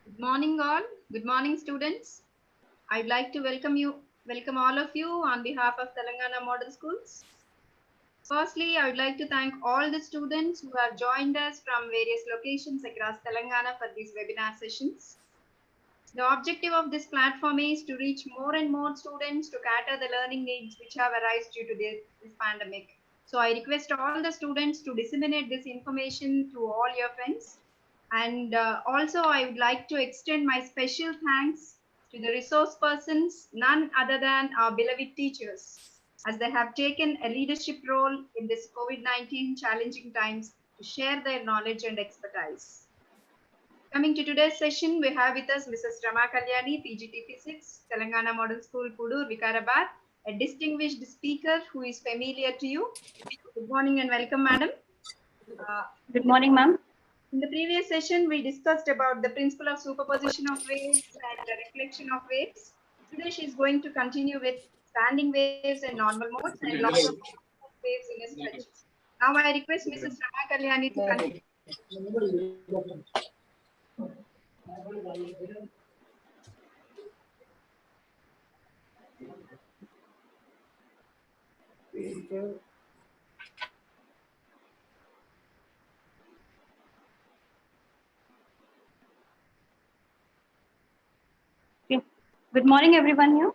Good morning, all. Good morning, students. I'd like to welcome all of you on behalf of Telangana Model Schools. Firstly, I would like to thank all the students who have joined us from various locations across Telangana for these webinar sessions. The objective of this platform is to reach more and more students to cater the learning needs which have arisen due to this pandemic. So I request all the students to disseminate this information to all your friends. And also, I would like to extend my special thanks to the resource persons, none other than our beloved teachers, as they have taken a leadership role in this COVID-19 challenging times to share their knowledge and expertise. Coming to today's session, we have with us Mrs. Rama Kalyani, PGT Physics, Telangana Model School, Pudur, Vikarabad, a distinguished speaker who is familiar to you. Good morning and welcome, madam. Good morning, ma'am. In the previous session, we discussed about the principle of superposition of waves and the reflection of waves. Today, she is going to continue with standing waves and normal modes and lots of waves in a stretch. Now, I request Mrs. Rama Kalyani to continue. Okay. Good morning, everyone here.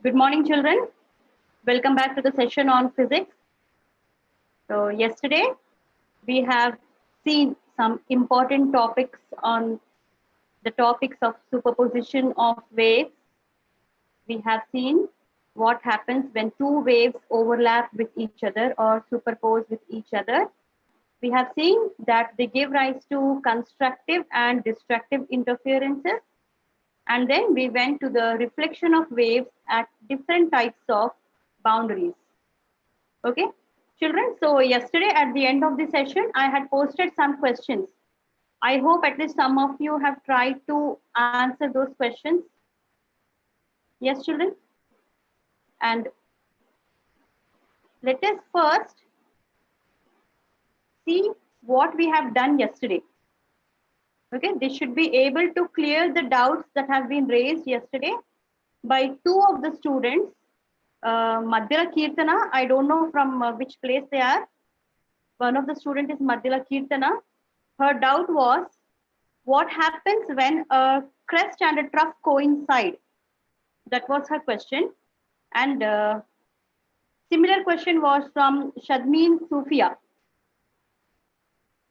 Good morning, children. Welcome back to the session on physics. So yesterday, we have seen some important topics on the topics of superposition of waves. We have seen what happens when two waves overlap with each other or superpose with each other. We have seen that they give rise to constructive and destructive interferences. And then we went to the reflection of waves at different types of boundaries. Okay, children, so yesterday at the end of the session, I had posted some questions. I hope at least some of you have tried to answer those questions. Yes, children? And let us first see what we have done yesterday. Okay, this should be able to clear the doubts that have been raised yesterday by two of the students. Madhyala Kirtana, I don't know from which place they are. One of the students is Madhyala Kirtana. Her doubt was, what happens when a crest and a trough coincide? That was her question. And similar question was from Shadmeen Sufia.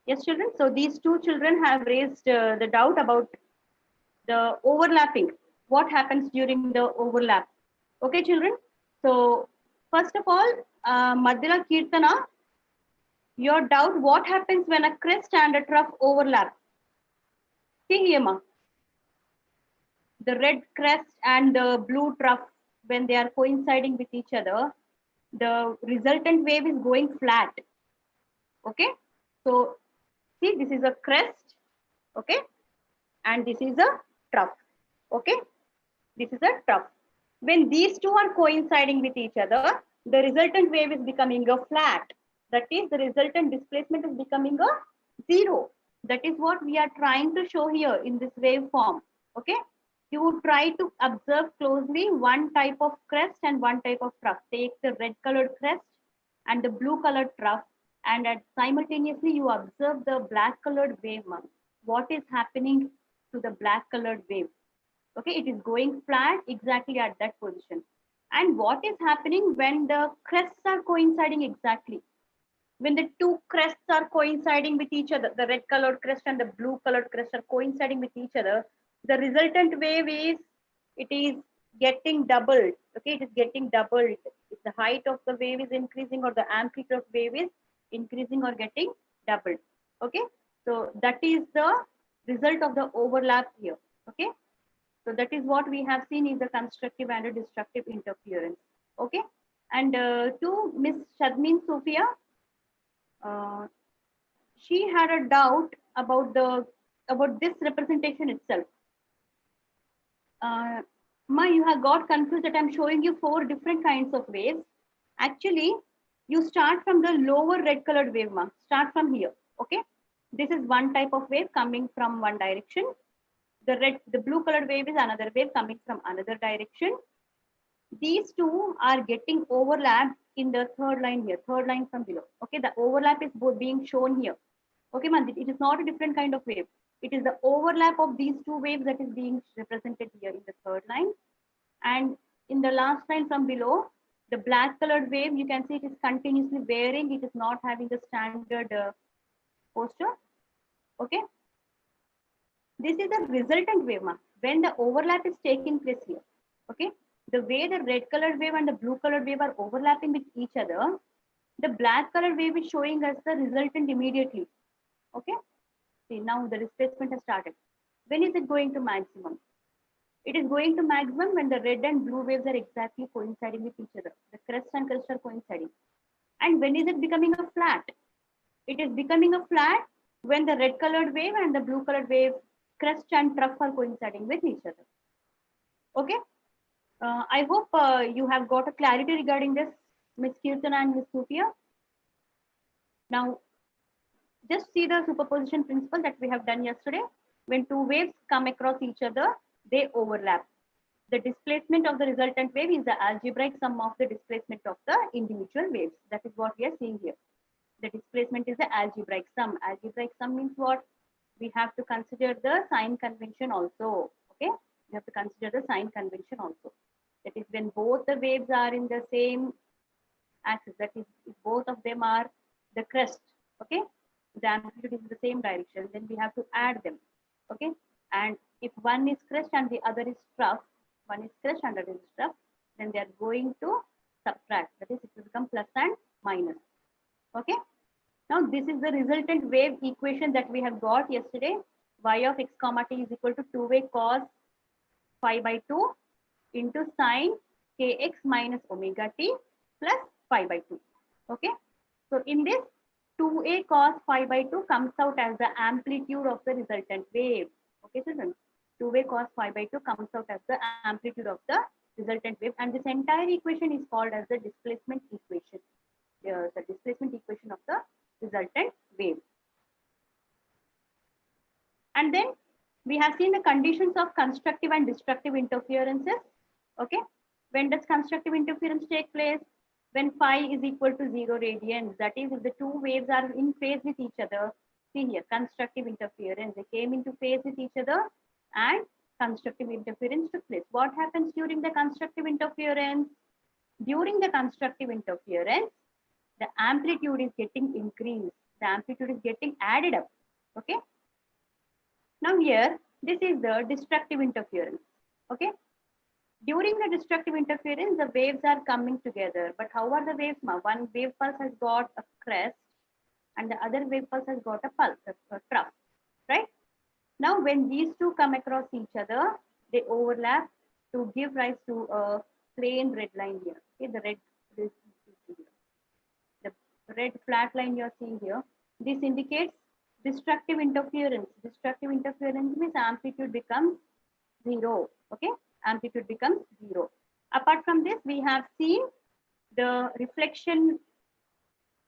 Yes, children. So these two children have raised the doubt about the overlapping. What happens during the overlap? Okay, children. So first of all, Madhyala Kirtana, your doubt, what happens when a crest and a trough overlap? See here, ma. The red crest and the blue trough, when they are coinciding with each other, the resultant wave is going flat. Okay. So see, this is a crest. Okay. And this is a trough. Okay. This is a trough. When these two are coinciding with each other, the resultant wave is becoming a flat. That is, the resultant displacement is becoming a zero. That is what we are trying to show here in this waveform. Okay. You would try to observe closely one type of crest and one type of trough. Take the red colored crest and the blue colored trough, and simultaneously you observe the black colored wave. What is happening to the black colored wave? Okay, it is going flat exactly at that position. And what is happening when the crests are coinciding exactly? When the two crests are coinciding with each other, the red colored crest and the blue colored crest are coinciding with each other, the resultant wave is, it is getting doubled. Okay, it is getting doubled. If the height of the wave is increasing or the amplitude of wave is increasing or getting doubled. Okay, so that is the result of the overlap here. Okay, so that is what we have seen is the constructive and a destructive interference. Okay, and to Miss Shadmeen Sufia, she had a doubt about this representation itself. Ma, you have got confused that I'm showing you 4 different kinds of waves. Actually, you start from the lower red colored wave, ma. Start from here. Okay. This is one type of wave coming from one direction. The blue colored wave is another wave coming from another direction. These two are getting overlapped in the third line here, third line from below. Okay, the overlap is being shown here. Okay, Manjit, it is not a different kind of wave. It is the overlap of these two waves that is being represented here in the third line. And in the last line from below, the black colored wave, you can see it is continuously varying. It is not having the standard posture. Okay. This is the resultant wave, ma, when the overlap is taking place here. Okay. The way the red colored wave and the blue colored wave are overlapping with each other, the black colored wave is showing us the resultant immediately. Okay. See, now the displacement has started. When is it going to maximum? It is going to maximum when the red and blue waves are exactly coinciding with each other. The crest and crest are coinciding. And when is it becoming a flat? It is becoming a flat when the red colored wave and the blue colored wave crest and trough are coinciding with each other. Okay. I hope you have got a clarity regarding this, Ms. Kirtana and Ms. Sophia. Now, just see the superposition principle that we have done yesterday. When two waves come across each other, they overlap. The displacement of the resultant wave is the algebraic sum of the displacement of the individual waves. That is what we are seeing here. The displacement is the algebraic sum. Algebraic sum means what? We have to consider the sign convention also. Okay, we have to consider the sign convention also. That is when both the waves are in the same axis. That is, if both of them are the crest. Okay, the amplitude is in the same direction. Then we have to add them. Okay, and if one is crest and the other is trough, one is crest and the other is trough, then they are going to subtract. That is, it will become plus and minus. Okay. Now this is the resultant wave equation that we have got yesterday. Y of x comma t is equal to 2a cos phi by 2 into sine kx minus omega t plus phi by 2. Okay. So in this, 2a cos phi by 2 comes out as the amplitude of the resultant wave. Okay, children. 2a cos phi by 2 comes out as the amplitude of the resultant wave, and this entire equation is called as the displacement equation. The displacement equation of the resultant wave. And then we have seen the conditions of constructive and destructive interferences. Okay, when does constructive interference take place? When phi is equal to 0 radians, that is, if the two waves are in phase with each other. See here, constructive interference, they came into phase with each other and constructive interference took place. What happens during the constructive interference? During the constructive interference, the amplitude is getting increased. The amplitude is getting added up. Okay. Now here, this is the destructive interference. Okay. During the destructive interference, the waves are coming together. But how are the waves? One wave pulse has got a crest and the other wave pulse has got a pulse, a trough. Right? Now, when these two come across each other, they overlap to give rise to a plain red line here. Okay, the red flat line you are seeing here. This indicates destructive interference. Destructive interference means amplitude becomes 0. Okay, amplitude becomes 0. Apart from this, we have seen the reflection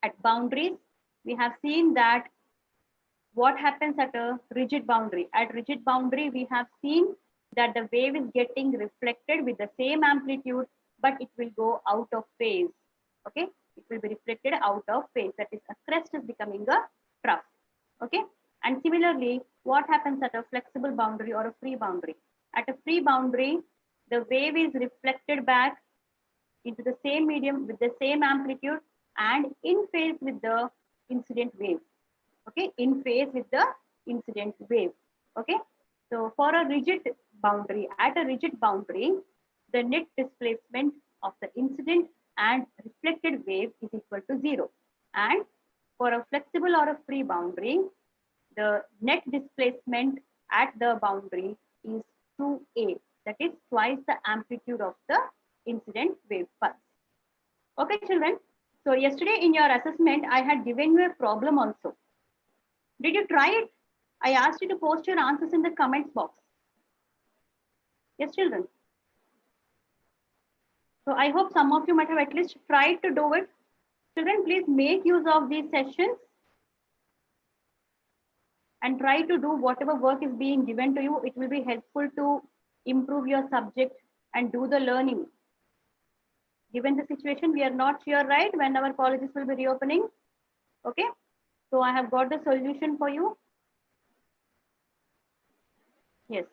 at boundaries. We have seen that what happens at a rigid boundary. At rigid boundary, we have seen that the wave is getting reflected with the same amplitude, but it will go out of phase. Okay, it will be reflected out of phase. That is, a crest is becoming a trough. Okay, and similarly, what happens at a flexible boundary or a free boundary? At a free boundary, the wave is reflected back into the same medium with the same amplitude and in phase with the incident wave. Okay, in phase with the incident wave. Okay, so for a rigid boundary, at a rigid boundary, the net displacement of the incident and reflected wave is equal to 0. And for a flexible or a free boundary, the net displacement at the boundary is 2a. That is twice the amplitude of the incident wave pulse. Okay, children. So yesterday in your assessment, I had given you a problem also. Did you try it? I asked you to post your answers in the comments box. Yes, children. So I hope some of you might have at least tried to do it. Children, please make use of these sessions. and try to do whatever work is being given to you. It will be helpful to improve your subject and do the learning. Given the situation, we are not sure, right, when our colleges will be reopening. Okay, so I have got the solution for you. Yes,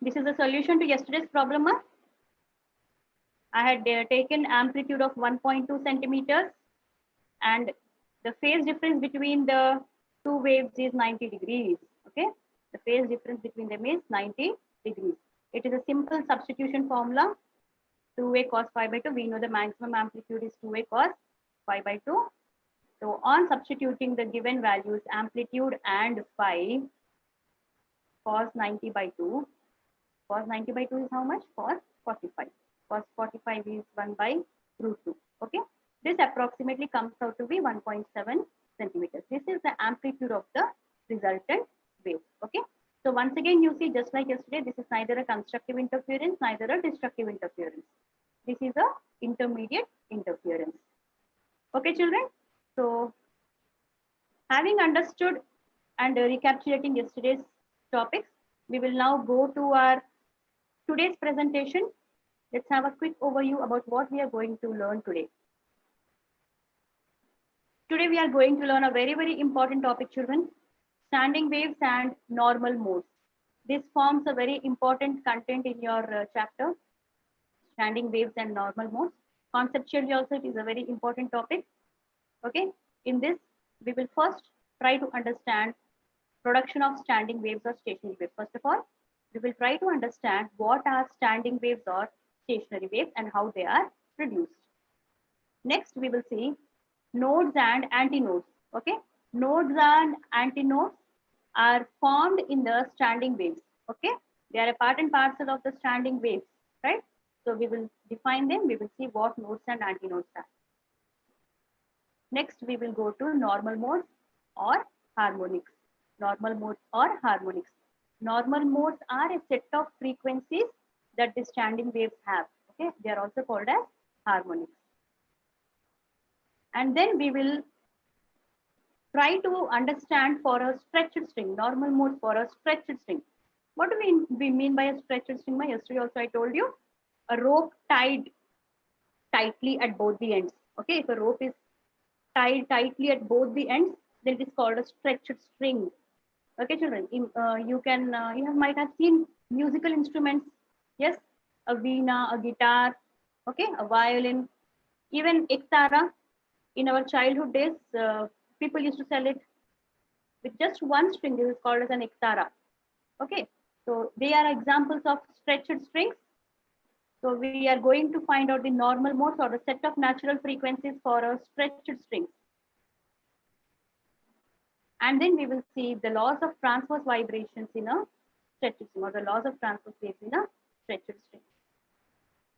this is the solution to yesterday's problem. I had taken amplitude of 1.2 centimeters, and the phase difference between the two waves is 90 degrees. Okay, the phase difference between them is 90 degrees. It is a simple substitution formula. 2a cos phi by 2. We know the maximum amplitude is 2a cos phi by 2. So on substituting the given values, amplitude and phi, cos 90 by 2. Cos 90 by 2 is how much? Cos 45. Cos 45 is 1 by root 2. Okay. This approximately comes out to be 1.7 centimeters. This is the amplitude of the resultant wave. Okay. So once again, you see, just like yesterday, this is neither a constructive interference, neither a destructive interference. This is a intermediate interference. Okay, children. So having understood and recapitulating yesterday's topics, we will now go to our today's presentation. Let's have a quick overview about what we are going to learn today. Today we are going to learn a very, very important topic, children: standing waves and normal modes. This forms a very important content in your chapter, standing waves and normal modes. Conceptually also, it is a very important topic. Okay, in this, we will first try to understand production of standing waves or stationary waves. First of all, we will try to understand what are standing waves or stationary waves and how they are produced. Next, we will see nodes and antinodes. Okay, nodes and antinodes are formed in the standing waves. Okay, they are a part and parcel of the standing waves, right? So we will define them. We will see what nodes and antinodes are. Next, we will go to normal modes or harmonics. Normal modes or harmonics. Normal modes are a set of frequencies that the standing waves have. Okay, they are also called as harmonics. And then we will try to understand for a stretched string, normal mode for a stretched string. What do we mean by a stretched string? Yesterday also I told you, a rope tied tightly at both the ends. Okay, if a rope is tied tightly at both the ends, then it is called a stretched string. Okay, children, you might have seen musical instruments. Yes, a veena, a guitar, okay, a violin, even ektara. In our childhood days, people used to sell it with just one string. This is called as an ektara. Okay, so they are examples of stretched strings. So we are going to find out the normal modes or the set of natural frequencies for a stretched strings. And then we will see the laws of transverse vibrations in a stretched string, or the laws of transverse waves in a stretched string.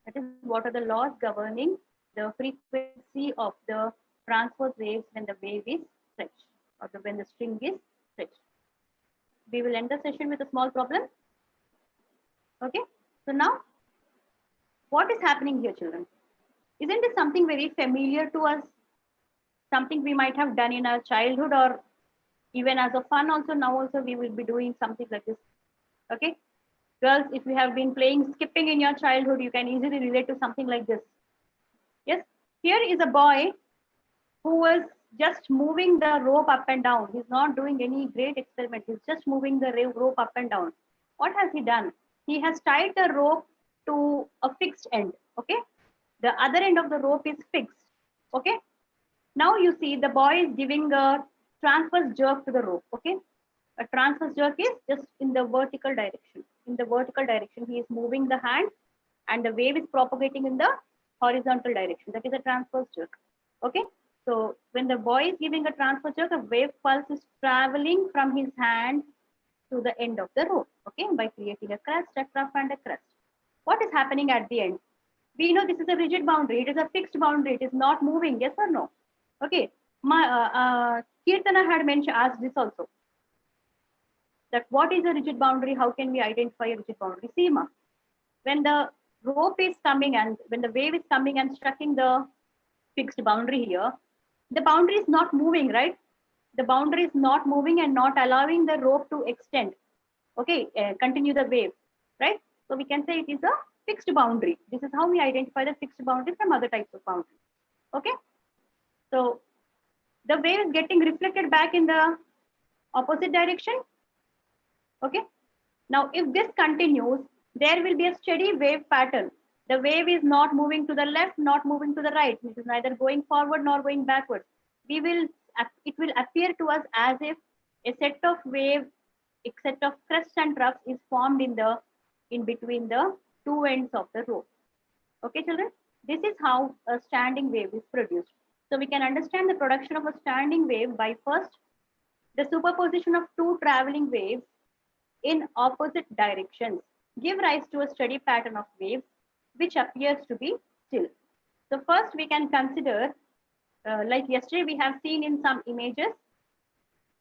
That is, what are the laws governing the frequency of the transverse waves when the wave is stretched, or when the string is stretched. We will end the session with a small problem. Okay, so now what is happening here, children? Isn't it something very familiar to us? Something we might have done in our childhood, or even as a fun also. Now also we will be doing something like this. Okay, girls, if you have been playing skipping in your childhood, you can easily relate to something like this. Yes, here is a boy who was just moving the rope up and down. He's not doing any great experiment. He's just moving the rope up and down. What has he done? He has tied the rope to a fixed end. Okay, the other end of the rope is fixed. Okay, now you see the boy is giving a transverse jerk to the rope. Okay, a transverse jerk is just in the vertical direction. In the vertical direction, he is moving the hand, and the wave is propagating in the horizontal direction. That is a transverse jerk. Okay, so when the boy is giving a transverse jerk, a wave pulse is traveling from his hand to the end of the rope. Okay, by creating a crest, a trough, and a crest. What is happening at the end? We know this is a rigid boundary. It is a fixed boundary. It is not moving. Yes or no? Okay. Kirtana had asked this also. That what is a rigid boundary? How can we identify a rigid boundary? See, ma, when the rope is coming and when the wave is coming and striking the fixed boundary here, the boundary is not moving, right? the boundary is not moving and not allowing the rope to extend. Okay, continue the wave, right? So we can say it is a fixed boundary. This is how we identify the fixed boundary from other types of boundaries. Okay, so the wave is getting reflected back in the opposite direction. Okay, now if this continues, there will be a steady wave pattern. The wave is not moving to the left, not moving to the right. It is neither going forward nor going backwards. It will appear to us as if a set of wave, a set of crests and troughs is formed in between the two ends of the rope. Okay, children, this is how a standing wave is produced. So we can understand the production of a standing wave by first the superposition of two traveling waves in opposite directions give rise to a steady pattern of waves which appears to be still. So first we can consider, like yesterday we have seen in some images,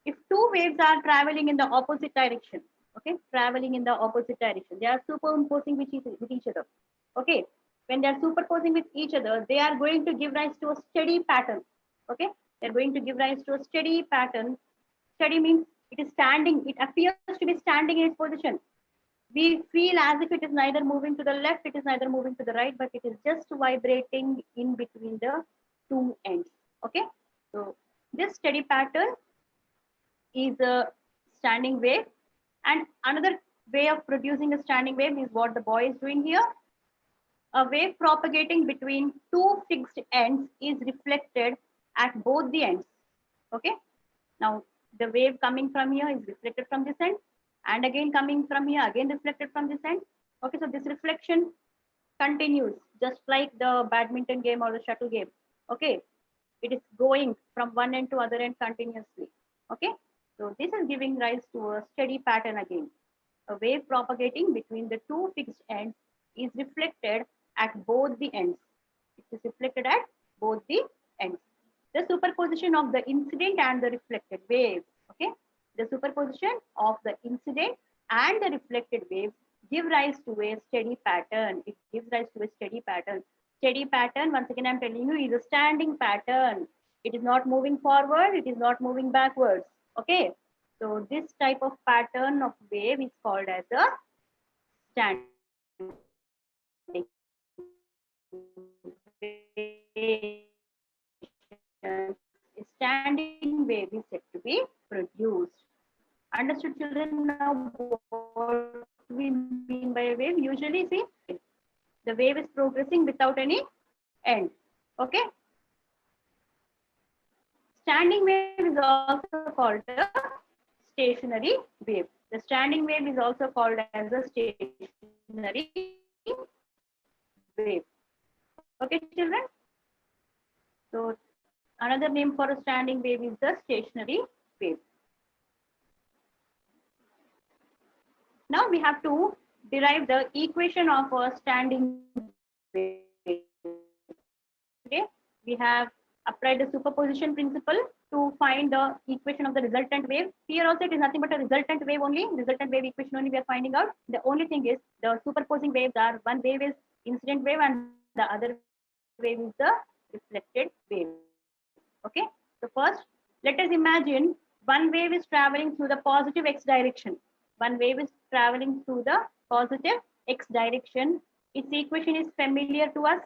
if two waves are traveling in the opposite direction, okay, traveling in the opposite direction, they are superimposing with each other. Okay, when they are superposing with each other, they are going to give rise to a steady pattern. Okay, they're going to give rise to a steady pattern. Steady means it is standing, it appears to be standing in its position. We feel as if it is neither moving to the left, it is neither moving to the right, but it is just vibrating in between the two ends. Okay, so this steady pattern is a standing wave. And another way of producing a standing wave is what the boy is doing here. A wave propagating between two fixed ends is reflected at both the ends. Okay, now the wave coming from here is reflected from this end, and again coming from here, again reflected from this end. Okay, so this reflection continues just like the badminton game or the shuttle game. Okay, it is going from one end to other end continuously. Okay, so this is giving rise to a steady pattern again. A wave propagating between the two fixed ends is reflected at both the ends. It is reflected at both the ends. The superposition of the incident and the reflected waves. Okay, the superposition of the incident and the reflected waves give rise to a steady pattern. It gives rise to a steady pattern. Steady pattern, once again I'm telling you, is a standing pattern. It is not moving forward, it is not moving backwards. Okay, so this type of pattern of wave is called as a standing wave. A standing wave is said to be produced. Understood, children? Now, what we mean by a wave? Usually, see, the wave is progressing without any end. Okay. Standing wave is also called a stationary wave. The standing wave is also called as a stationary wave. Okay, children. So another name for a standing wave is the stationary wave. Now we have to derive the equation of a standing wave. Okay, we have applied the superposition principle to find the equation of the resultant wave. Here also it is nothing but a resultant wave only, resultant wave equation only we are finding out. The only thing is the superposing waves are, one wave is incident wave and the other wave is the reflected wave. Okay, so first let us imagine one wave is traveling through the positive x direction. One wave is traveling through the positive x direction. Its equation is familiar to us.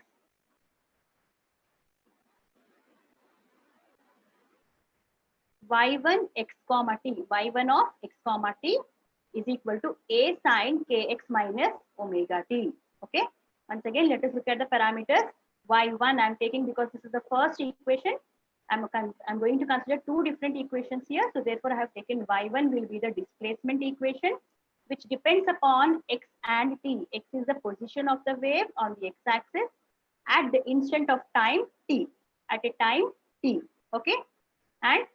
Y1 x comma t, y1 of x comma t is equal to a sine kx minus omega t. Okay, once again let us look at the parameters. Y1 I'm taking because this is the first equation. I'm going to consider two different equations here. So therefore I have taken y1 will be the displacement equation, which depends upon x and t. X is the position of the wave on the x-axis at the instant of time t, at a time t. Okay, and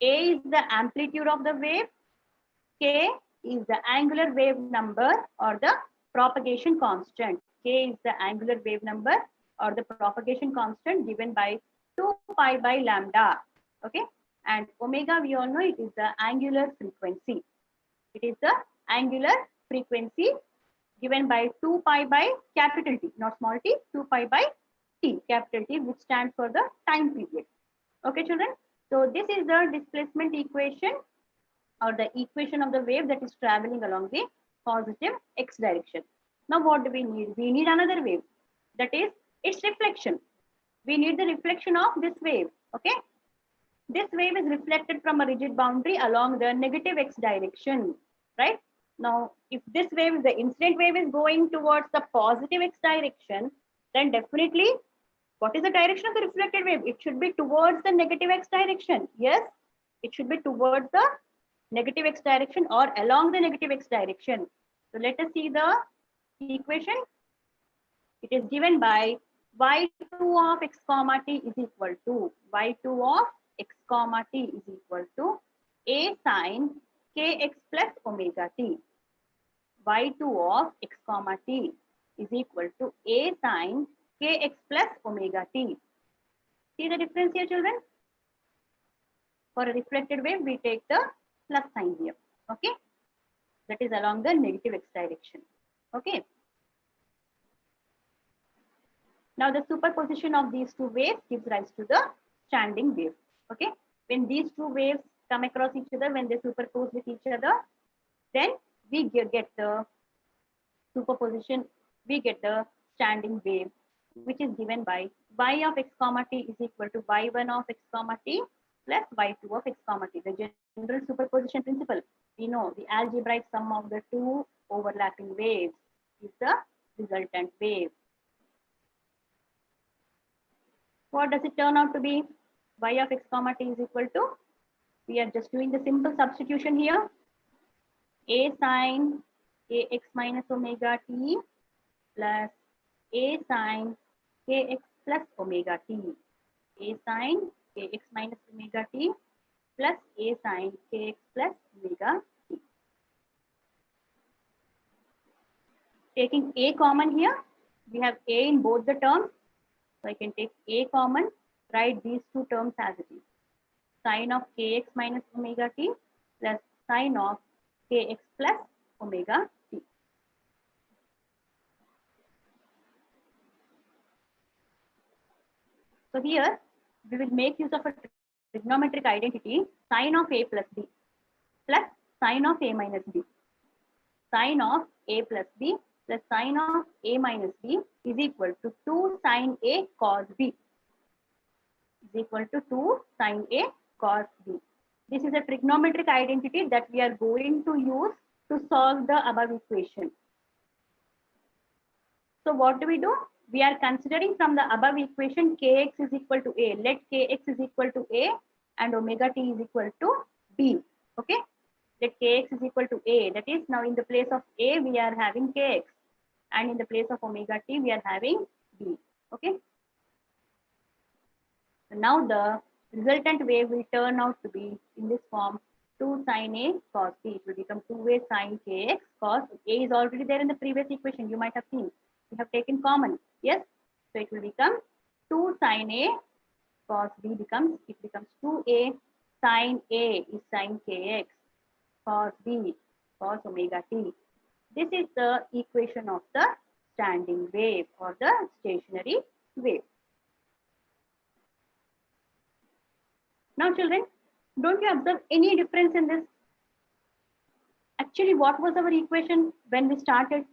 a is the amplitude of the wave, k is the angular wave number or the propagation constant. K is the angular wave number or the propagation constant given by 2 pi by lambda. Okay, and omega we all know it is the angular frequency. It is the angular frequency given by 2 pi by capital T, not small t, 2 pi by t, capital T, which stands for the time period. Okay, children. So this is the displacement equation or the equation of the wave that is traveling along the positive x direction. Now what do we need? We need another wave, that is its reflection. We need the reflection of this wave. Okay, this wave is reflected from a rigid boundary along the negative x direction, right? Now if this wave, the incident wave, is going towards the positive x direction, then definitely what is the direction of the reflected wave? It should be towards the negative x direction. Yes, it should be towards the negative x direction or along the negative x direction. So let us see the equation. It is given by y2 of x comma t is equal to y2 of x comma t is equal to a sine kx plus omega t. y2 of x comma t is equal to a sine kx plus omega t. See the difference here, children? For a reflected wave, we take the plus sign here. Okay, that is along the negative x direction. Okay. Now the superposition of these two waves gives rise to the standing wave. Okay, when these two waves come across each other, when they superpose with each other, then we get the superposition, we get the standing wave, which is given by y of x comma t is equal to y1 of x comma t plus y2 of x comma t. The general superposition principle, we know the algebraic sum of the two overlapping waves is the resultant wave. What does it turn out to be? Y of x comma t is equal to, we are just doing the simple substitution here, a sine kx minus omega t plus a sine kx plus omega t. A sine kx minus omega t plus a sine kx plus omega t. Taking a common here, we have a in both the terms. So I can take a common, write these two terms as it is. Sine of kx minus omega t plus sine of kx plus omega t. So here we will make use of a trigonometric identity, sine of a plus b plus sine of a minus b. Sine of a plus b plus sine of a minus b is equal to 2 sine a cos b is equal to 2 sine a cos b. This is a trigonometric identity that we are going to use to solve the above equation. So what do? We are considering from the above equation kx is equal to a. Let kx is equal to a and omega t is equal to b. Okay. Let kx is equal to a. That is, now in the place of a we are having kx, and in the place of omega t we are having b. Okay. So now the resultant wave will turn out to be in this form, 2 sine a cos b. It will become 2a sine kx cos a is already there in the previous equation. You might have seen. We have taken common. Yes. So it will become 2 sine a cos b becomes 2a sine a is sine kx cos b cos omega t. This is the equation of the standing wave or the stationary wave. Now children, don't you observe any difference in this? Actually, what was our equation when we started?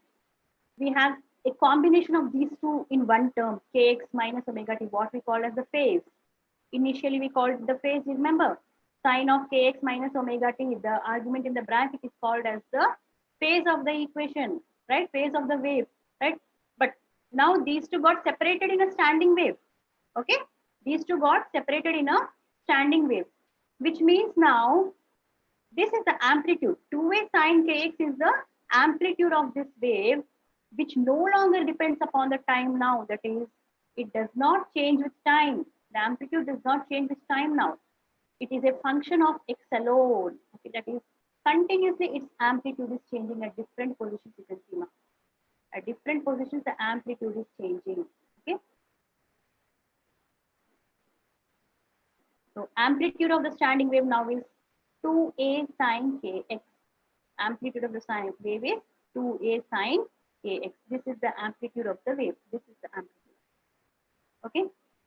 We have a combination of these two in one term, kx minus omega t, what we call as the phase. Initially, we called the phase, remember? Sine of kx minus omega t, the argument in the bracket is called as the phase of the equation, right? Phase of the wave, right? But now these two got separated in a standing wave, okay? These two got separated in a standing wave, which means now this is the amplitude. 2a sine kx is the amplitude of this wave, which no longer depends upon the time now. That is, it does not change with time. The amplitude does not change with time now. It is a function of x alone. Okay, that is, continuously its amplitude is changing at different positions. You can see now. At different positions, the amplitude is changing. Okay. So amplitude of the standing wave now is 2a sine kx. Amplitude of the sine wave is 2a sine kx. This is the amplitude of the wave. This is the amplitude. Okay.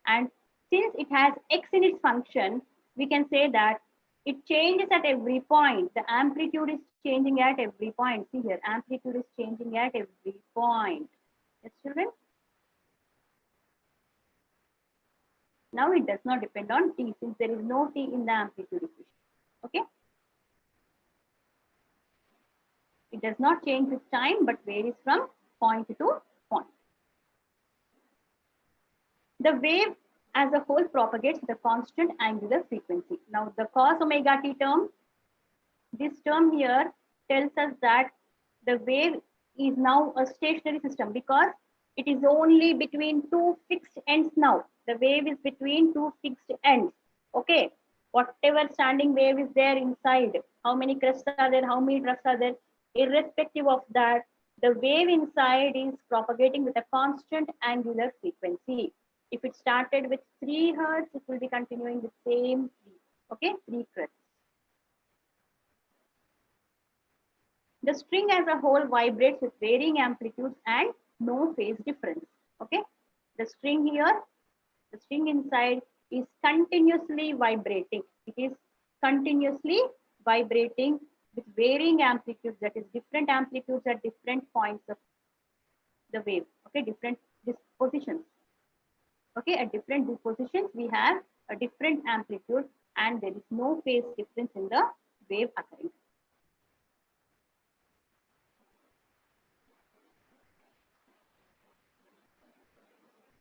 And since it has x in its function, we can say that it changes at every point. The amplitude is changing at every point. See here, amplitude is changing at every point. Yes, children? Now it does not depend on t, since there is no t in the amplitude equation. Okay? It does not change with time, but varies from point to point. The wave as a whole propagates with a constant angular frequency. Now the cos omega t term, this term here tells us that the wave is now a stationary system because it is only between two fixed ends now. The wave is between two fixed ends. Okay. Whatever standing wave is there inside, how many crests are there, how many troughs are there, irrespective of that, the wave inside is propagating with a constant angular frequency. If it started with 3 hertz, it will be continuing the same 3. Okay, 3 crests. The string as a whole vibrates with varying amplitudes and no phase difference. Okay, the string here, the string inside is continuously vibrating. It is continuously vibrating with varying amplitudes, that is different amplitudes at different points of the wave. Okay, different dispositions. Okay, at different dispositions we have a different amplitude and there is no phase difference in the wave occurring.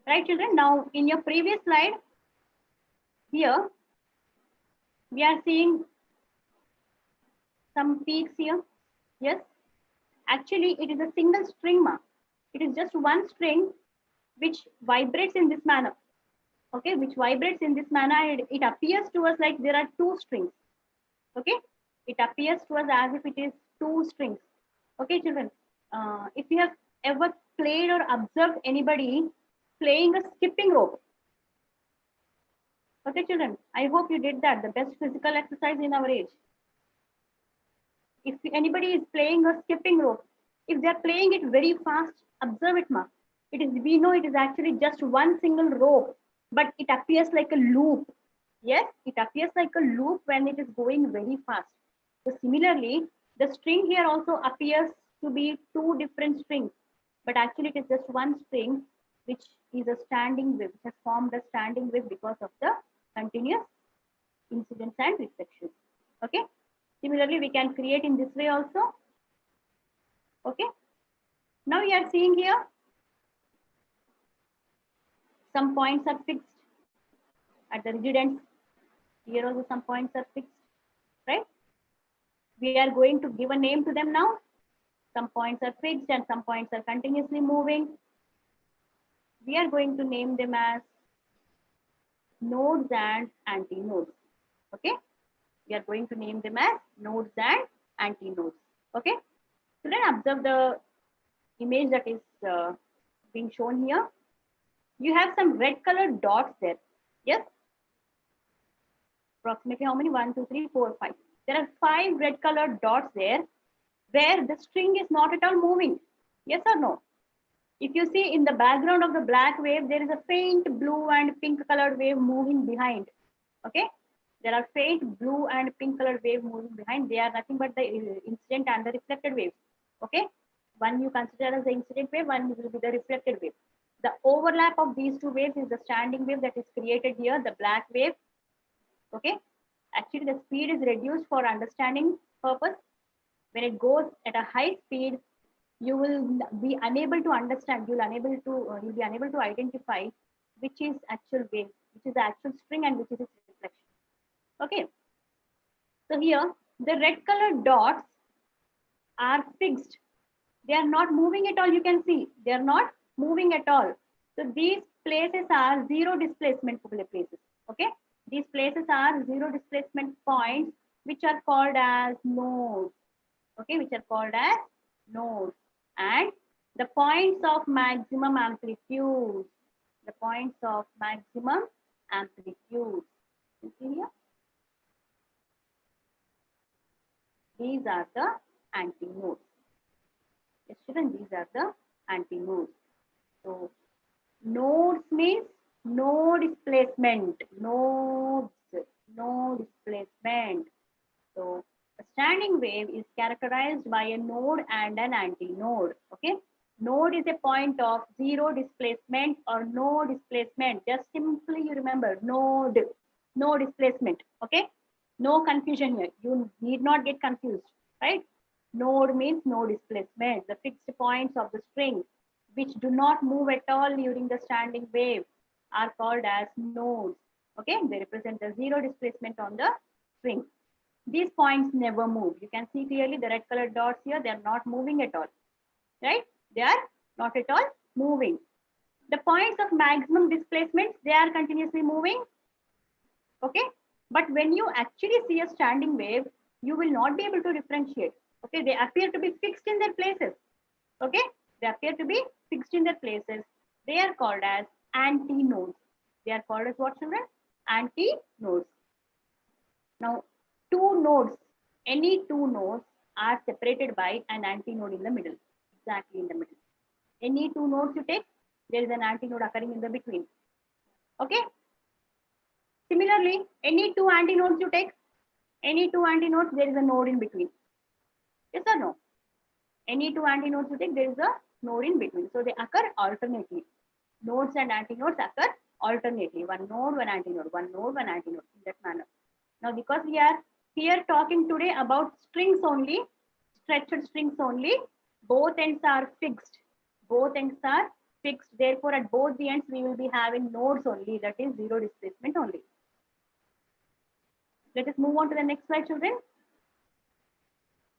Right, children? Now, in your previous slide, here, we are seeing some peaks here. Yes, actually, it is a single string mark. It is just one string which vibrates in this manner. Okay, which vibrates in this manner. It appears to us like there are two strings. Okay, it appears to us as if it is two strings. Okay, children, if you have ever played or observed anybody playing a skipping rope. Okay, children, I hope you did that, the best physical exercise in our age. If anybody is playing a skipping rope, if they're playing it very fast, observe it, ma. It is, we know it is actually just one single rope, but it appears like a loop. Yes, it appears like a loop when it is going very fast. So similarly, the string here also appears to be two different strings, but actually it is just one string, which is a standing wave, which has formed a standing wave because of the continuous incidence and reflections. Okay. Similarly, we can create in this way also. Okay. Now you are seeing here some points are fixed at the rigid ends. Here also some points are fixed, right? We are going to give a name to them now. Some points are fixed and some points are continuously moving. We are going to name them as nodes and antinodes. Okay. We are going to name them as nodes and antinodes. Okay. So then observe the image that is being shown here. You have some red colored dots there. Yes. Approximately how many? 1, 2, 3, 4, 5. There are 5 red colored dots there where the string is not at all moving. Yes or no? If you see in the background of the black wave, there is a faint blue and pink colored wave moving behind. Okay. There are faint blue and pink colored wave moving behind. They are nothing but the incident and the reflected waves. Okay. One you consider as the incident wave, one will be the reflected wave. The overlap of these two waves is the standing wave that is created here, the black wave. Okay. Actually, the speed is reduced for understanding purpose. When it goes at a high speed, you will be unable to understand. You'll be unable to identify which is actual wave, which is the actual string, and which is its reflection. Okay. So here, the red colored dots are fixed. They are not moving at all. You can see they are not moving at all. So these places are zero displacement places. Okay. These places are zero displacement points, which are called as nodes. Okay, which are called as nodes. And the points of maximum amplitude. The points of maximum amplitude. You see here? These are the antinodes. Yes, children, these are the antinodes. So nodes means no displacement. Nodes. no displacement. So a standing wave is characterized by a node and an antinode. Okay. Node is a point of zero displacement or no displacement. Just simply you remember node, no displacement. Okay. No confusion here. You need not get confused, right? Node means no displacement. The fixed points of the string which do not move at all during the standing wave are called as nodes. Okay. They represent the zero displacement on the string. These points never move. You can see clearly the red colored dots here, they are not moving at all, right? They are not at all moving. The points of maximum displacement, they are continuously moving, okay? But when you actually see a standing wave, you will not be able to differentiate, okay? They appear to be fixed in their places, okay? They appear to be fixed in their places. They are called as antinodes. They are called as what, children? Antinodes. Now, two nodes, any two nodes are separated by an antinode in the middle, exactly in the middle. Any two nodes you take, there is an antinode occurring in the between. Okay. Similarly, any two antinodes you take, any two antinodes, there is a node in between. Yes or no? Any two antinodes you take, there is a node in between. So they occur alternately. Nodes and antinodes occur alternately. One node, one antinode, one node, one antinode, in that manner. Now, because we are here talking today about strings only, stretched strings only, both ends are fixed. Both ends are fixed. Therefore, at both the ends, we will be having nodes only, that is zero displacement only. Let us move on to the next slide, children.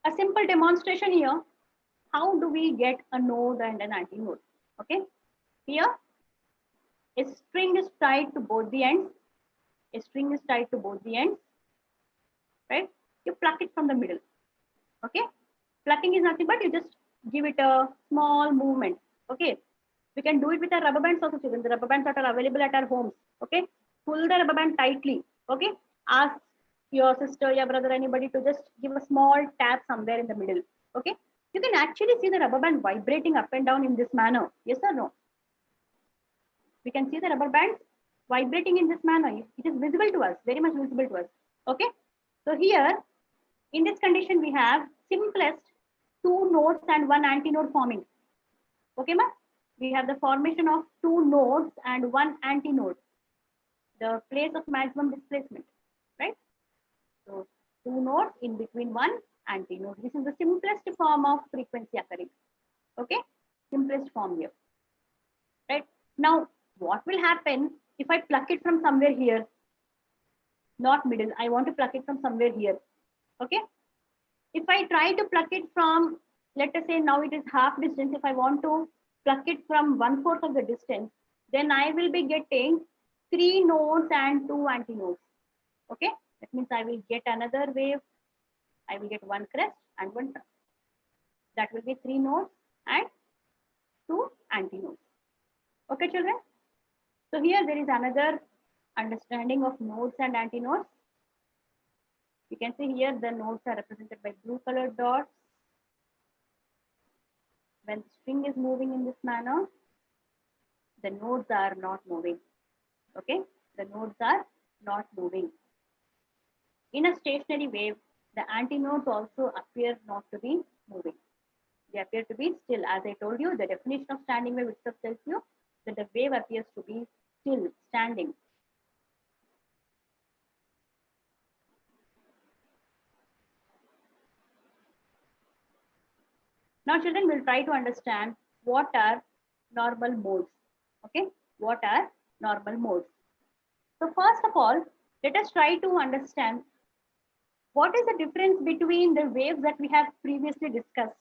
A simple demonstration here. How do we get a node and an antinode? Okay. Here, a string is tied to both the ends. A string is tied to both the ends. Right? You pluck it from the middle. Okay. Plucking is nothing but you just give it a small movement. Okay. We can do it with our rubber bands also, children. The rubber bands that are available at our homes. Okay. Pull the rubber band tightly. Okay. Ask your sister, your brother, anybody to just give a small tap somewhere in the middle. Okay. You can actually see the rubber band vibrating up and down in this manner. Yes or no? We can see the rubber bands vibrating in this manner. It is visible to us, very much visible to us. Okay. So here, in this condition, we have simplest two nodes and one antinode forming. Okay, ma? We have the formation of two nodes and one antinode, the place of maximum displacement, right? So two nodes in between one antinode. This is the simplest form of frequency occurring. Okay, simplest form here, right? Now, what will happen if I pluck it from somewhere here? Not middle. I want to pluck it from somewhere here. Okay. If I try to pluck it from, let us say now it is half distance. If I want to pluck it from 1/4 of the distance, then I will be getting three nodes and two antinodes. Okay. That means I will get another wave. I will get one crest and one trough. That will be three nodes and two antinodes. Okay, children. So here there is another understanding of nodes and antinodes. You can see here the nodes are represented by blue colored dots. When the string is moving in this manner, the nodes are not moving. Okay, the nodes are not moving. In a stationary wave, the antinodes also appear not to be moving. They appear to be still. As I told you, the definition of standing wave itself tells you that the wave appears to be still, standing. Now, children, will try to understand what are normal modes. Okay, what are normal modes? So first of all, let us try to understand what is the difference between the waves that we have previously discussed.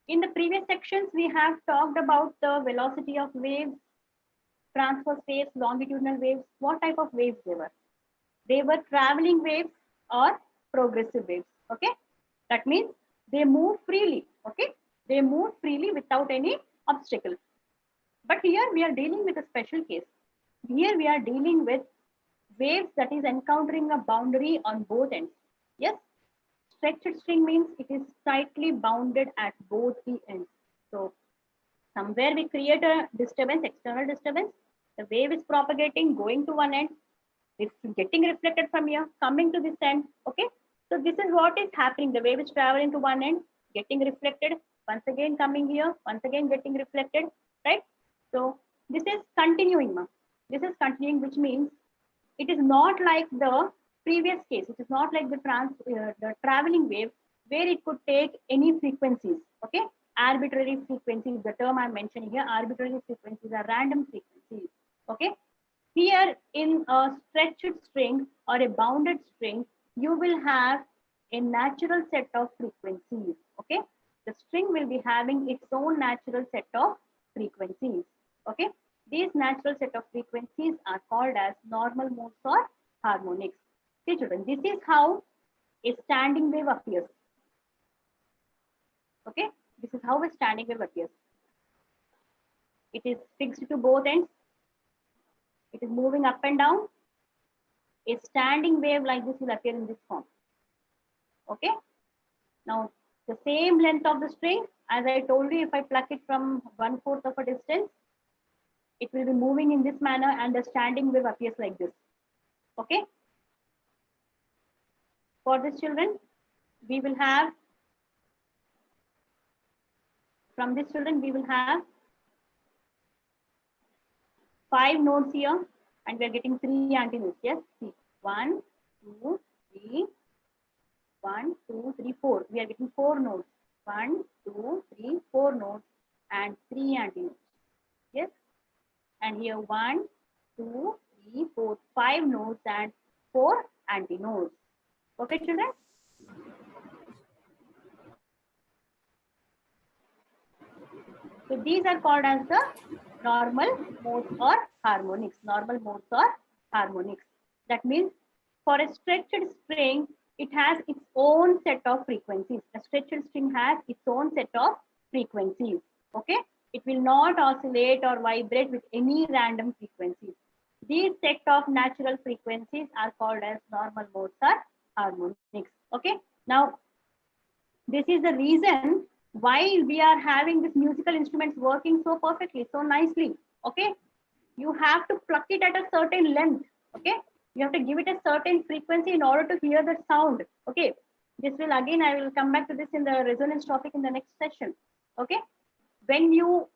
In the previous sections, we have talked about the velocity of waves, transverse waves, longitudinal waves, what type of waves they were. They were traveling waves or progressive waves. Okay, that means they move freely. Okay, they move freely without any obstacle. But here we are dealing with a special case. Here we are dealing with waves that is encountering a boundary on both ends. Yes, stretched string means it is tightly bounded at both the ends. So somewhere we create a disturbance, external disturbance. The wave is propagating, going to one end. It's getting reflected from here, coming to this end. Okay. So this is what is happening. The wave is traveling to one end, getting reflected, once again coming here, once again getting reflected, right? So this is continuing, ma. This is continuing, which means it is not like the previous case. It is not like the traveling wave where it could take any frequencies. Okay, arbitrary frequencies. The term I'm mentioning here, arbitrary frequencies are random frequencies. Okay, here in a stretched string or a bounded string, you will have a natural set of frequencies. Okay, the string will be having its own natural set of frequencies. Okay, these natural set of frequencies are called as normal modes or harmonics. See children, this is how a standing wave appears. Okay, this is how a standing wave appears. It is fixed to both ends. It is moving up and down. A standing wave like this will appear in this form. Okay. Now, the same length of the string, as I told you, if I pluck it from 1/4 of a distance, it will be moving in this manner and the standing wave appears like this. Okay. For this children, we will have, from this children, we will have 5 nodes here and we are getting 3 antinodes. Yes, see, 1, 2, 3, 1, 2, 3, 4. We are getting 4 nodes. 1, 2, 3, 4 nodes and 3 antinodes. Yes. And here 1, 2, 3, 4, 5 nodes and 4 antinodes. Okay, children? So these are called as the normal modes or harmonics. Normal modes or harmonics. That means for a stretched string, it has its own set of frequencies. A stretched string has its own set of frequencies. Okay, it will not oscillate or vibrate with any random frequencies. These set of natural frequencies are called as normal modes or harmonics. Okay, now this is the reason why we are having this musical instruments working so perfectly, so nicely. Okay, you have to pluck it at a certain length. Okay, you have to give it a certain frequency in order to hear the sound. Okay, this will again, I will come back to this in the resonance topic in the next session. Okay, when you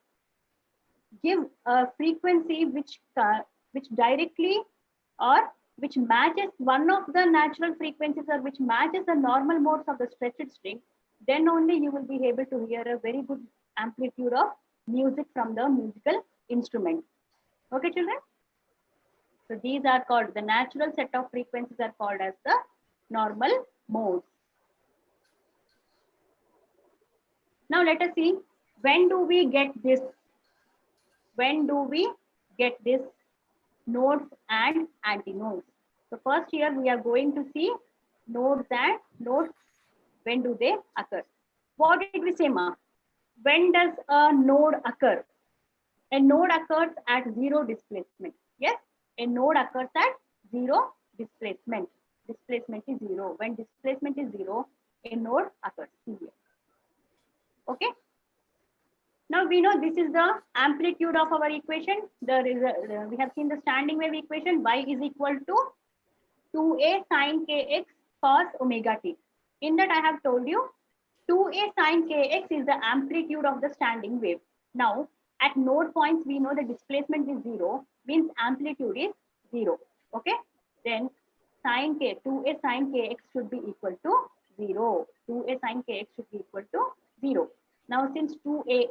give a frequency which directly or which matches one of the natural frequencies or which matches the normal modes of the stretched string, then only you will be able to hear a very good amplitude of music from the musical instrument. Okay, children? So these are called, the natural set of frequencies are called as the normal modes. Now let us see, when do we get this? When do we get this nodes and antinodes? So first here we are going to see nodes and nodes. When do they occur? What did we say, ma? When does a node occur? A node occurs at 0 displacement. Yes, a node occurs at 0 displacement. Displacement is 0. When displacement is 0, a node occurs here. Okay. Now we know this is the amplitude of our equation. We have seen the standing wave equation. Y is equal to 2a sine kx cos omega t. In that I have told you 2a sine kx is the amplitude of the standing wave. Now at node points we know the displacement is 0, means amplitude is 0. Okay, then sine k 2a sine kx should be equal to 0. 2a sine kx should be equal to 0. Now since 2a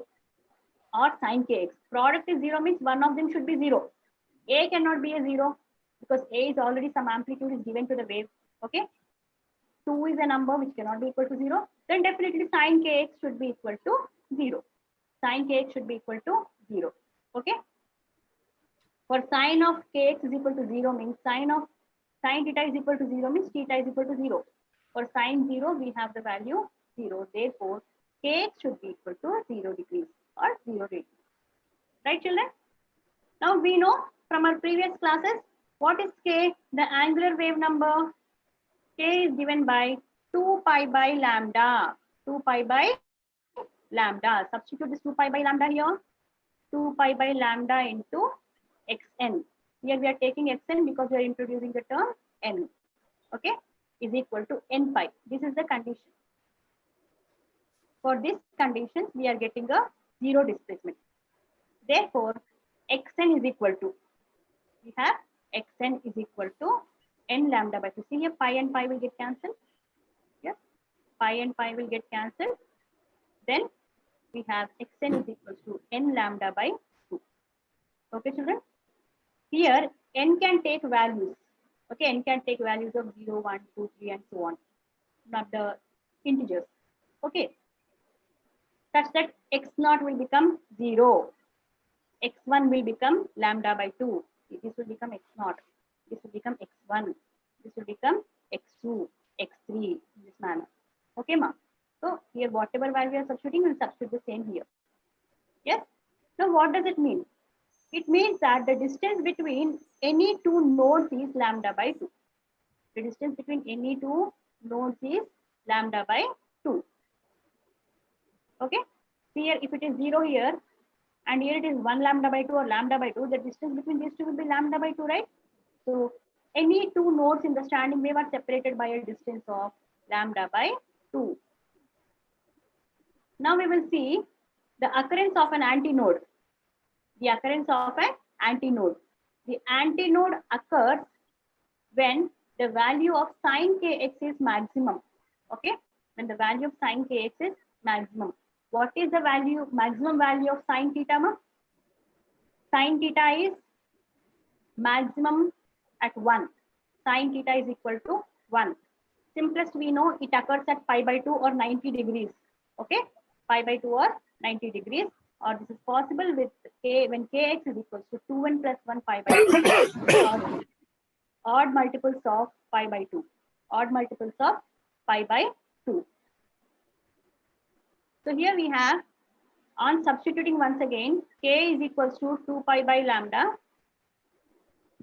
or sine kx product is 0, means one of them should be 0. A cannot be a 0 because a is already some amplitude is given to the wave. Okay, 2 is a number which cannot be equal to 0, then definitely sine kx should be equal to 0. Sine kx should be equal to 0. Okay, for sine of kx is equal to 0 means sine theta is equal to 0 means theta is equal to 0. For sine 0 we have the value 0, therefore kx should be equal to 0 degrees or 0 radians. Right, children? Now we know from our previous classes what is k, the angular wave number. K is given by 2 pi by lambda. 2 pi by lambda. Substitute this 2 pi by lambda here. 2 pi by lambda into xn. Here we are taking xn because we are introducing the term n. Okay, is equal to n pi. This is the condition. For this condition, we are getting a zero displacement. Therefore, xn is equal to, we have xn is equal to n lambda by 2. See here, pi and pi will get cancelled. Yes, pi and pi will get cancelled. Then we have xn is equal to n lambda by 2. Okay, children? Here, n can take values. Okay, n can take values of 0, 1, 2, 3, and so on. Not the integers. Okay, such that x0 will become 0. X1 will become lambda by 2. This will become x0. This will become x1. This will become x2, x3 in this manner. Okay, ma. So here, whatever value we are substituting, we'll substitute the same here. Yes. Now, what does it mean? It means that the distance between any two nodes is lambda by 2. The distance between any two nodes is lambda by 2. Okay. Here, if it is 0 here, and here it is 1 lambda by 2 or lambda by 2, the distance between these two will be lambda by 2, right? So any two nodes in the standing wave are separated by a distance of lambda by 2. Now we will see the occurrence of an antinode. The occurrence of an antinode. The antinode occurs when the value of sine kx is maximum. Okay, when the value of sine kx is maximum. What is the value, maximum value of sine theta? Sine theta is maximum at 1. Sine theta is equal to 1. Simplest we know, it occurs at pi by 2 or 90 degrees. Okay, pi by 2 or 90 degrees. Or this is possible with k when kx is equal to 2n plus 1 pi by 2. Odd multiples of pi by 2. Odd multiples of pi by 2. So here we have, on substituting once again, k is equals to 2 pi by lambda.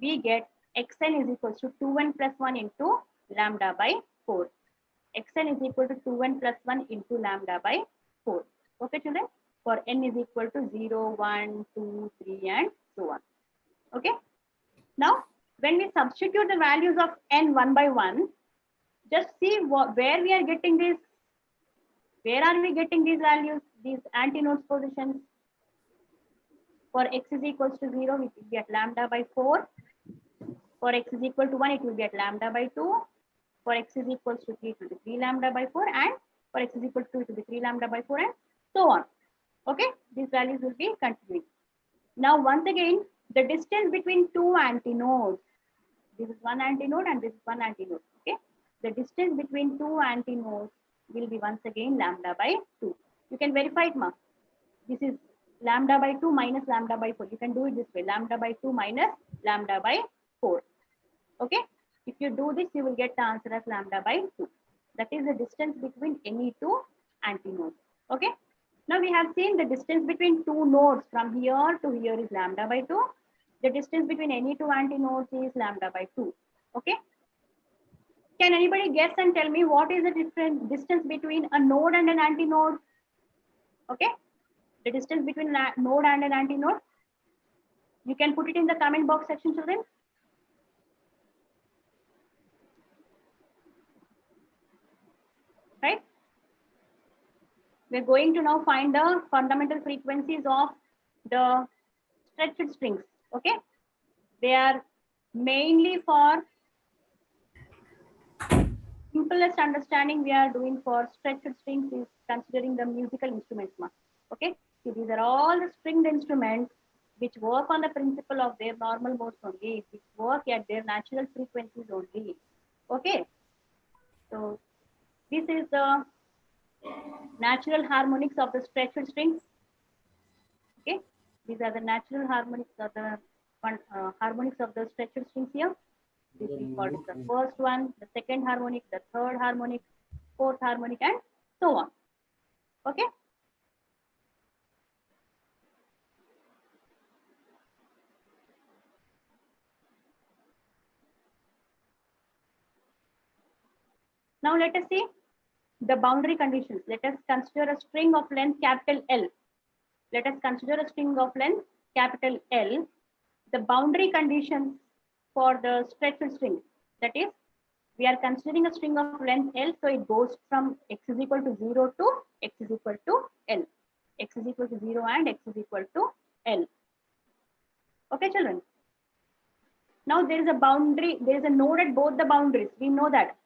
We get xn is equals to 2n plus 1 into lambda by 4. Xn is equal to 2n plus 1 into lambda by 4. Okay, children? For n is equal to 0, 1, 2, 3, and so on. Okay. Now, when we substitute the values of n one by one, just see where we are getting this. Where are we getting these values, these antinodes positions? For x is equals to 0, it will be at lambda by 4. For x is equal to 1, it will be at lambda by 2. For x is equals to 3, it will be 3 lambda by 4. And for x is equal to 2, it will be 3 lambda by 4, and so on. Okay, these values will be continuing. Now, once again, the distance between two antinodes. This is one antinode and this is one antinode. Okay, the distance between two antinodes will be once again lambda by 2. You can verify it, ma. This is lambda by 2 minus lambda by 4. You can do it this way, lambda by 2 minus lambda by 4. Okay, if you do this, you will get the answer as lambda by 2. That is the distance between any two antinodes. Okay, now we have seen the distance between two nodes from here to here is lambda by 2. The distance between any two antinodes is lambda by 2. Okay, can anybody guess and tell me what is the different distance between a node and an antinode? Okay, the distance between a node and an antinode. You can put it in the comment box section, children. Right? We're going to now find the fundamental frequencies of the stretched strings. Okay, they are mainly for simplest understanding we are doing for stretched strings is considering the musical instruments. Okay, so these are all the stringed instruments which work on the principle of their normal modes only, which work at their natural frequencies only. Okay, so this is the natural harmonics of the stretched strings. Okay, these are the natural harmonics of the harmonics of the stretched strings here. This is called the first one, the second harmonic, the third harmonic, fourth harmonic, and so on. Okay. Now let us see the boundary conditions. Let us consider a string of length capital L. Let us consider a string of length capital L, the boundary conditions for the stretched string. That is, we are considering a string of length L, so it goes from x is equal to 0 to x is equal to L. X is equal to 0 and x is equal to L. Okay, children. Now there is a boundary, there is a node at both the boundaries. We know that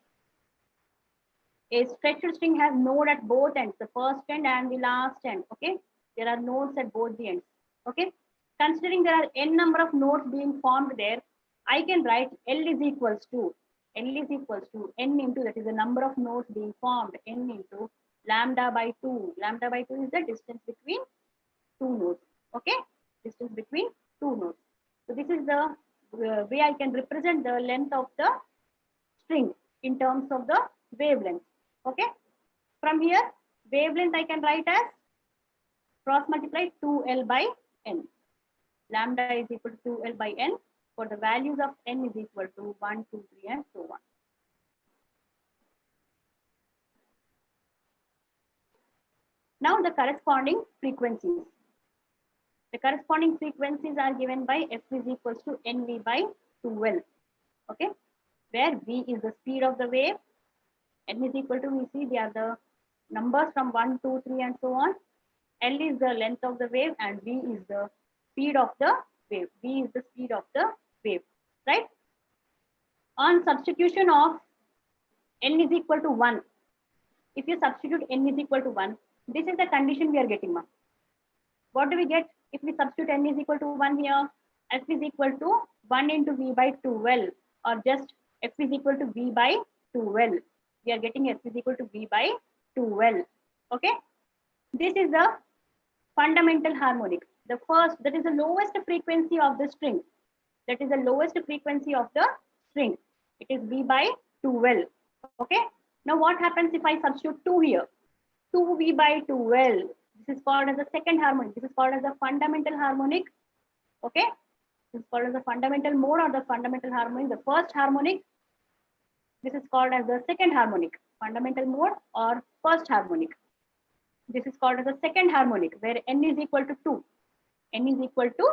a stretched string has node at both ends, the first end and the last end. Okay, there are nodes at both the ends. Okay, considering there are n number of nodes being formed there, I can write L is equals to n into, that is the number of nodes being formed, n into lambda by 2. Lambda by 2 is the distance between two nodes. Okay, distance between two nodes. So this is the way I can represent the length of the string in terms of the wavelength. Okay, from here wavelength I can write as cross multiply 2L by n. Lambda is equal to 2L by n for the values of n is equal to 1, 2, 3 and so on. Now the corresponding frequencies. The corresponding frequencies are given by f is equals to nv by 2L. Okay, where v is the speed of the wave, n is equal to, we see they are the numbers from 1, 2, 3 and so on. L is the length of the wave and v is the speed of the wave. V is the speed of the wave, right? On substitution of n is equal to 1, if you substitute n is equal to 1, this is the condition we are getting. What do we get if we substitute n is equal to 1 here? F is equal to 1 into v by 2L, or just f is equal to v by 2L. We are getting f is equal to v by 2L. Okay, this is the fundamental harmonic. The first, that is the lowest frequency of the string. That is the lowest frequency of the string. It is v by 2L. Okay, now what happens if I substitute 2 here? 2v by 2L. This is called as the second harmonic. This is called as the fundamental harmonic. Okay, this is called as the fundamental mode or the fundamental harmonic. The first harmonic. This is called as the second harmonic. Fundamental mode or first harmonic. This is called as the second harmonic, where n is equal to 2. N is equal to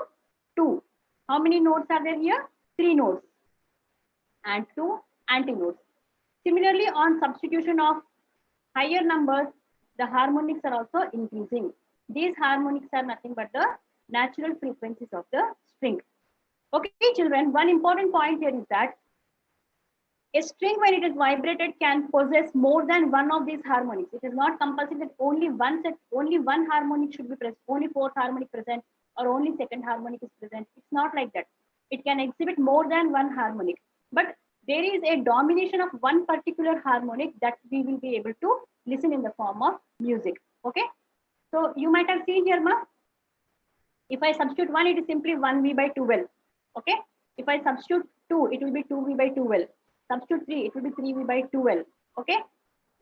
2. How many nodes are there here? 3 nodes and 2 antinodes. Similarly, on substitution of higher numbers, the harmonics are also increasing. These harmonics are nothing but the natural frequencies of the string. Okay, children, one important point here is that a string, when it is vibrated, can possess more than one of these harmonics. It is not compulsory that only one harmonic should be present, only fourth harmonic present, or only second harmonic is present. It's not like that. It can exhibit more than one harmonic, but there is a domination of one particular harmonic that we will be able to listen in the form of music. Okay, so you might have seen here, if I substitute 1, it is simply 1v by 2L. Okay, if I substitute 2, it will be 2v by 2L. Substitute 3, it will be 3v by 2L. Okay,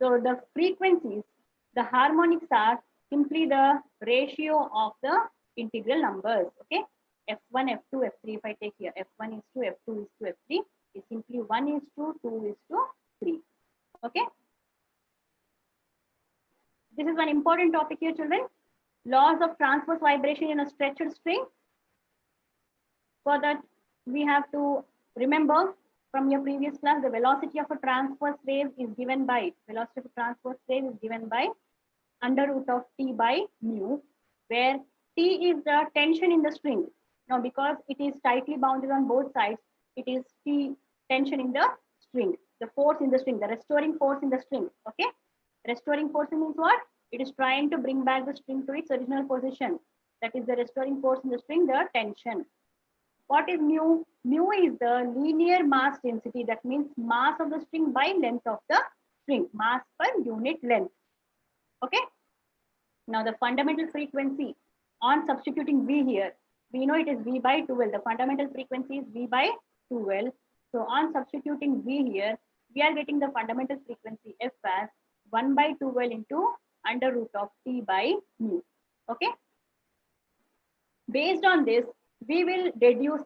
so the frequencies, the harmonics are simply the ratio of the integral numbers. Okay, f1, f2, f3. If I take here, f1 is to f2 is to f3, is simply 1 is to 2 is to 3. Okay, this is one important topic here, children. Laws of transverse vibration in a stretched string. For that, we have to remember from your previous class, the velocity of a transverse wave is given by under root of T by mu, where T is the tension in the string. Now, because it is tightly bounded on both sides, it is T tension in the string, the force in the string, the restoring force in the string. Okay, restoring force means what? It is trying to bring back the string to its original position. That is the restoring force in the string, the tension. What is mu? Mu is the linear mass density. That means mass of the string by length of the string, mass per unit length. Okay. Now the fundamental frequency, on substituting V here, we know it is V by 2L. The fundamental frequency is V by 2L. So on substituting V here, we are getting the fundamental frequency F as 1 by 2L into under root of T by mu. Okay. Based on this, we will derive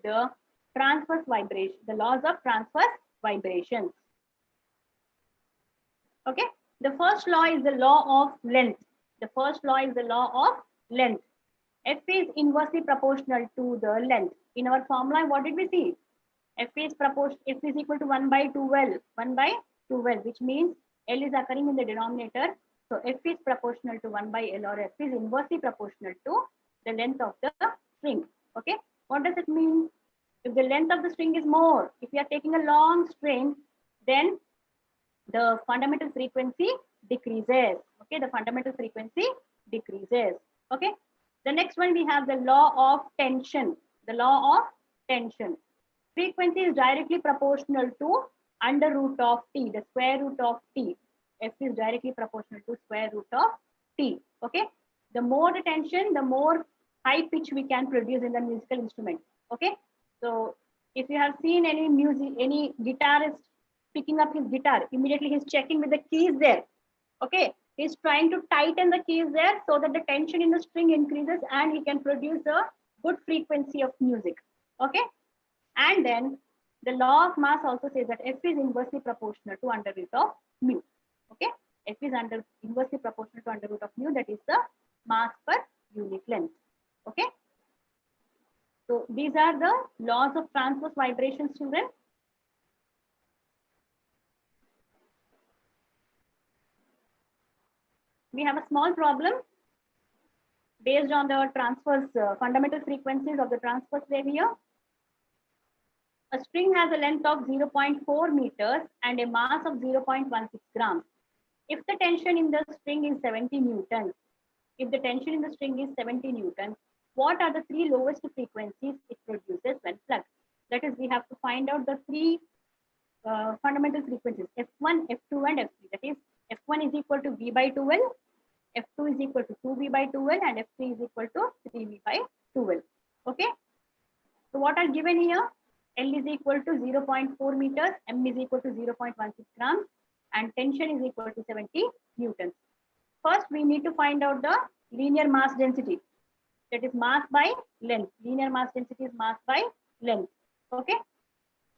the transverse vibration, the laws of transverse vibrations. Okay, the first law is the law of length. The first law is the law of length. F is inversely proportional to the length. In our formula, what did we see? F is equal to 1 by 12, 1 by 12, which means L is occurring in the denominator. So F is proportional to 1 by L, or F is inversely proportional to the length of the string. Okay, what does it mean? If the length of the string is more, if you are taking a long string, then the fundamental frequency decreases. Okay, the fundamental frequency decreases. Okay, the next one we have the law of tension. The law of tension. Frequency is directly proportional to under root of t, the square root of t. F is directly proportional to square root of t. Okay, the more the tension, the more high pitch we can produce in the musical instrument. Okay, so if you have seen any guitarist picking up his guitar, immediately he's checking with the keys there. Okay, he's trying to tighten the keys there so that the tension in the string increases and he can produce a good frequency of music. Okay, and then the law of mass also says that F is inversely proportional to under root of mu. Okay, F is inversely proportional to under root of mu, that is the mass per unit length. Okay, so these are the laws of transverse vibrations, children. We have a small problem based on the transverse fundamental frequencies of the transverse wave here. A string has a length of 0.4 meters and a mass of 0.16 grams. If the tension in the string is 70 newtons, what are the three lowest frequencies it produces when plugged? That is, we have to find out the three fundamental frequencies, F1, F2, and F3. That is, F1 is equal to V by 12, F2 is equal to 2V by 12, and F3 is equal to 3V by 12. Okay. So what are given here? L is equal to 0.4 meters, M is equal to 0.16 grams, and tension is equal to 70 newtons. First, we need to find out the linear mass density. That is mass by length. Linear mass density is mass by length. Okay.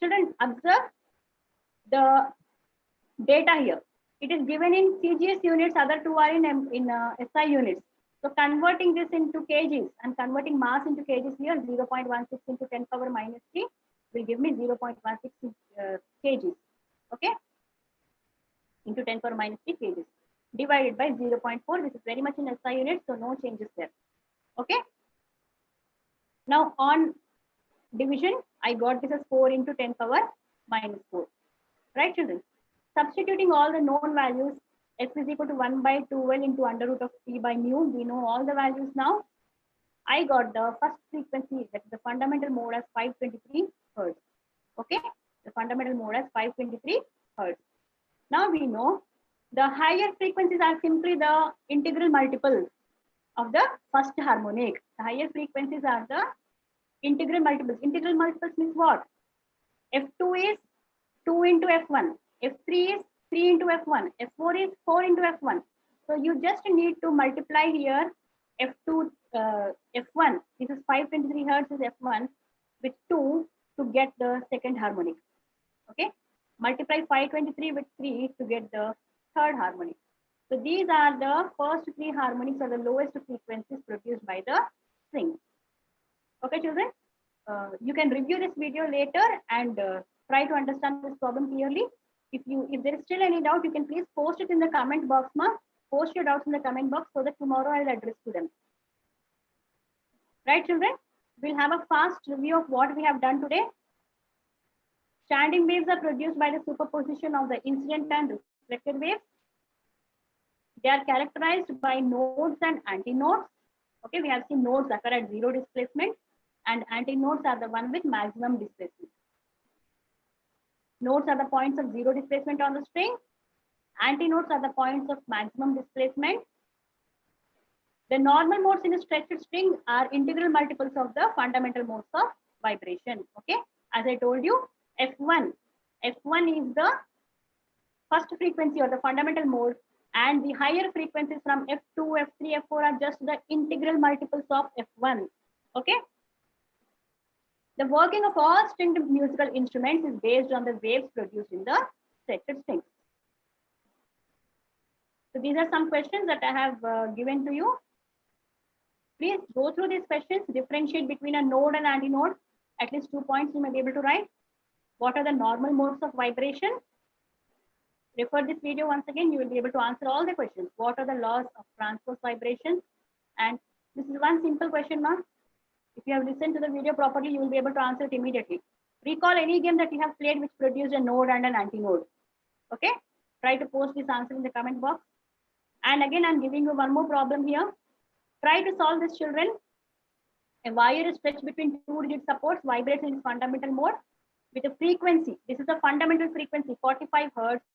Children, observe the data here. It is given in CGS units, other two are in SI units. So converting this into kgs and converting mass into kgs here, 0.16 into 10 power minus 3 will give me 0.16 kgs. Okay, into 10 power minus 3 kgs divided by 0.4. This is very much in SI units, so no changes there. Okay. Now on division, I got this as 4 into 10 power minus 4. Right, children? Substituting all the known values, F is equal to 1 by 12 into under root of T by mu. We know all the values now. I got the first frequency, that is the fundamental mode, as 523 Hertz. Okay, the fundamental mode as 523 Hertz. Now we know the higher frequencies are simply the integral multiples of the first harmonic. The higher frequencies are the integral multiples. Integral multiples means what? F2 is 2 into F1. F3 is 3 into F1. F4 is 4 into F1. So you just need to multiply here F2, F1. This is 523 Hertz is F1 with 2 to get the second harmonic. Okay. Multiply 523 with 3 to get the third harmonic. So these are the first three harmonics or the lowest frequencies produced by the string. Okay, children. You can review this video later and try to understand this problem clearly. If there is still any doubt, you can please post it in the comment box, ma. Post your doubts in the comment box so that tomorrow I'll address to them. Right, children? We'll have a fast review of what we have done today. Standing waves are produced by the superposition of the incident and reflected waves. They are characterized by nodes and antinodes. Okay, we have seen nodes occur at zero displacement and antinodes are the one with maximum displacement. Nodes are the points of zero displacement on the string. Antinodes are the points of maximum displacement. The normal modes in a stretched string are integral multiples of the fundamental modes of vibration. Okay, as I told you, F1 is the first frequency or the fundamental mode, and the higher frequencies from F2, F3, F4 are just the integral multiples of F1. Okay. The working of all stringed musical instruments is based on the waves produced in the stretched strings. So these are some questions that I have given to you. Please go through these questions, differentiate between a node and antinode. At least 2 points you may be able to write. What are the normal modes of vibration? Refer this video once again, you will be able to answer all the questions. What are the laws of transverse vibrations? And this is one simple question mark. If you have listened to the video properly, you will be able to answer it immediately. Recall any game that you have played which produced a node and an antinode. Okay? Try to post this answer in the comment box. And again, I'm giving you one more problem here. Try to solve this, children. A wire is stretched between two rigid supports, vibrates in its fundamental mode with a frequency. This is a fundamental frequency, 45 Hertz.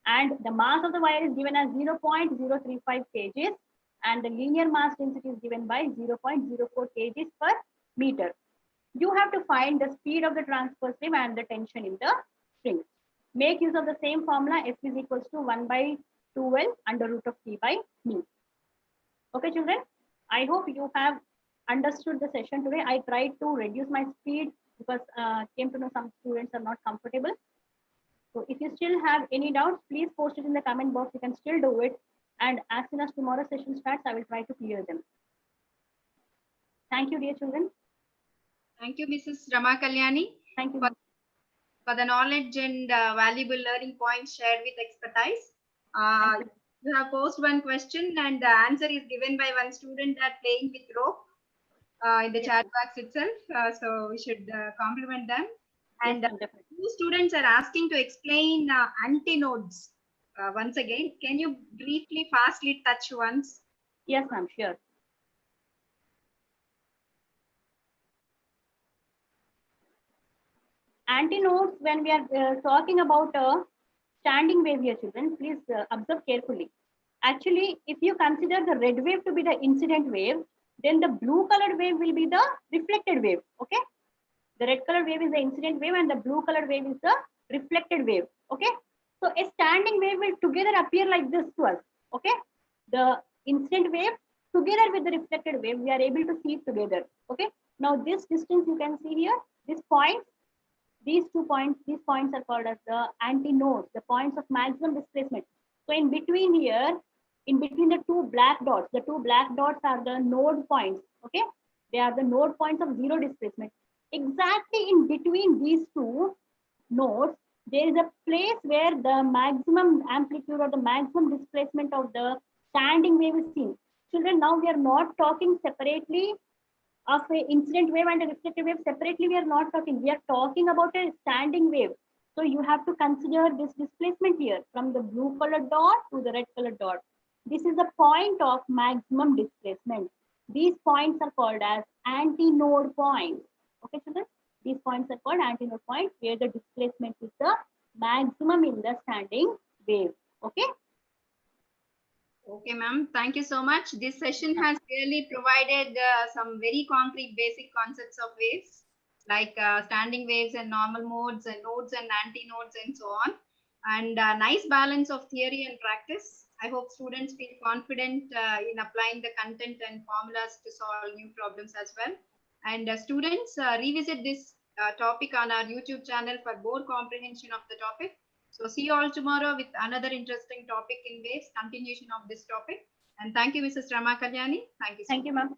And the mass of the wire is given as 0.035 kgs. And the linear mass density is given by 0.04 kgs per meter. You have to find the speed of the transverse wave and the tension in the string. Make use of the same formula, F is equals to 1 by 2L under root of T by mu. Okay, children, I hope you have understood the session today. I tried to reduce my speed because came to know some students are not comfortable. So if you still have any doubts, please post it in the comment box. You can still do it. And as soon as tomorrow's session starts, I will try to clear them. Thank you, dear children. Thank you, Mrs. Rama Kalyani. Thank you. For the knowledge and valuable learning points shared with expertise. You have posed one question and the answer is given by one student at playing with rope in the chat box itself. So we should compliment them. And two students are asking to explain antinodes. Once again, can you briefly, fastly touch once? Yes, ma'am, sure. Antinodes, when we are talking about a standing wave here, children, please observe carefully. Actually, if you consider the red wave to be the incident wave, then the blue colored wave will be the reflected wave. Okay. The red colored wave is the incident wave and the blue colored wave is the reflected wave. Okay. So a standing wave will together appear like this to us. Okay. The incident wave together with the reflected wave, we are able to see it together. Okay. Now this distance you can see here, this point, these 2 points, these points are called as the antinodes, the points of maximum displacement. So in between here, in between the two black dots are the node points. Okay. They are the node points of zero displacement. Exactly in between these two nodes, there is a place where the maximum amplitude or the maximum displacement of the standing wave is seen. Children, now we are not talking separately of an incident wave and a reflected wave. Separately, we are not talking. We are talking about a standing wave. So you have to consider this displacement here from the blue colored dot to the red colored dot. This is the point of maximum displacement. These points are called as antinode points. Okay, children? These points are called antinode points where the displacement is the maximum in the standing wave. Okay? Okay, ma'am. Thank you so much. This session has really provided some very concrete basic concepts of waves like standing waves and normal modes and nodes and antinodes and so on. And nice balance of theory and practice. I hope students feel confident in applying the content and formulas to solve new problems as well. And students, revisit this topic on our YouTube channel for more comprehension of the topic. So see you all tomorrow with another interesting topic in waves, continuation of this topic. And thank you, Mrs. Rama Kalyani. Thank you. Thank you, ma'am.